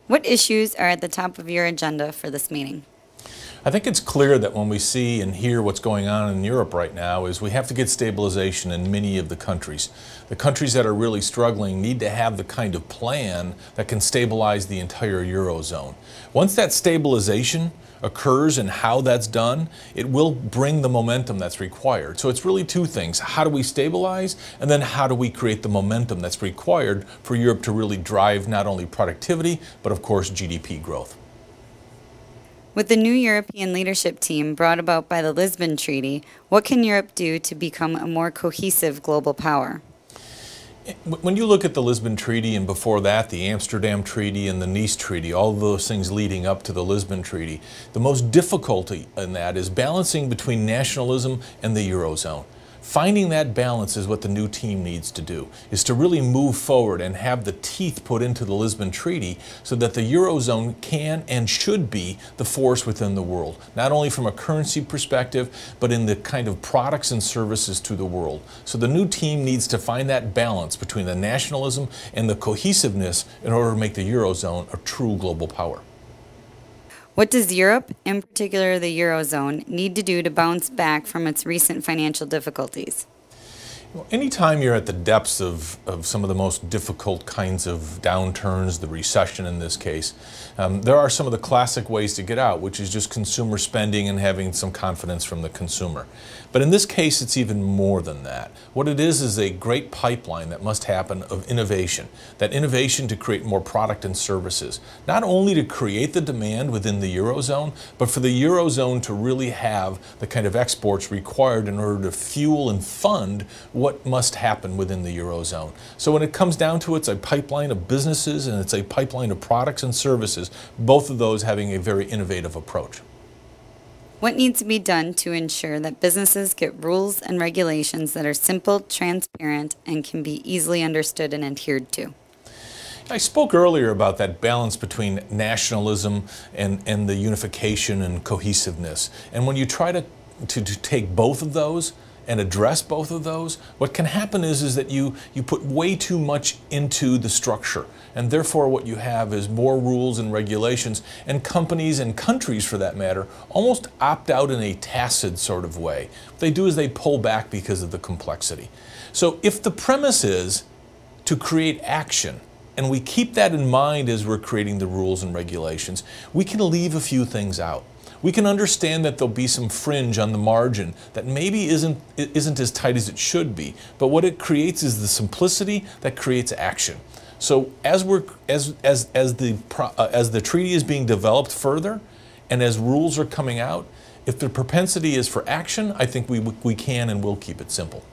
What issues are at the top of your agenda for this meeting? I think it's clear that when we see and hear what's going on in Europe right now is we have to get stabilization in many of the countries. The countries that are really struggling need to have the kind of plan that can stabilize the entire Eurozone. Once that stabilization occurs and how that's done, it will bring the momentum that's required. So it's really two things. How do we stabilize? And then how do we create the momentum that's required for Europe to really drive not only productivity, but of course GDP growth. With the new European leadership team brought about by the Lisbon Treaty, what can Europe do to become a more cohesive global power? When you look at the Lisbon Treaty and before that the Amsterdam Treaty and the Nice Treaty, all of those things leading up to the Lisbon Treaty, the most difficulty in that is balancing between nationalism and the Eurozone. Finding that balance is what the new team needs to do, is to really move forward and have the teeth put into the Lisbon Treaty so that the Eurozone can and should be the force within the world, not only from a currency perspective, but in the kind of products and services to the world. So the new team needs to find that balance between the nationalism and the cohesiveness in order to make the Eurozone a true global power. What does Europe, in particular the Eurozone, need to do to bounce back from its recent financial difficulties? Well, anytime you're at the depths of some of the most difficult kinds of downturns, the recession in this case, there are some of the classic ways to get out, which is just consumer spending and having some confidence from the consumer. But in this case, it's even more than that. What it is a great pipeline that must happen of innovation. That innovation to create more product and services. Not only to create the demand within the Eurozone, but for the Eurozone to really have the kind of exports required in order to fuel and fund what must happen within the Eurozone. So when it comes down to it, it's a pipeline of businesses and it's a pipeline of products and services, both of those having a very innovative approach. What needs to be done to ensure that businesses get rules and regulations that are simple, transparent, and can be easily understood and adhered to? I spoke earlier about that balance between nationalism and the unification and cohesiveness. And when you try to take both of those and address both of those, what can happen is that you put way too much into the structure. And therefore what you have is more rules and regulations, and companies and countries for that matter almost opt out in a tacit sort of way. What they do is they pull back because of the complexity. So if the premise is to create action, and we keep that in mind as we're creating the rules and regulations, we can leave a few things out. We can understand that there'll be some fringe on the margin that maybe isn't as tight as it should be, but what it creates is the simplicity that creates action. So as the treaty is being developed further, and as rules are coming out, if the propensity is for action, I think we can and will keep it simple.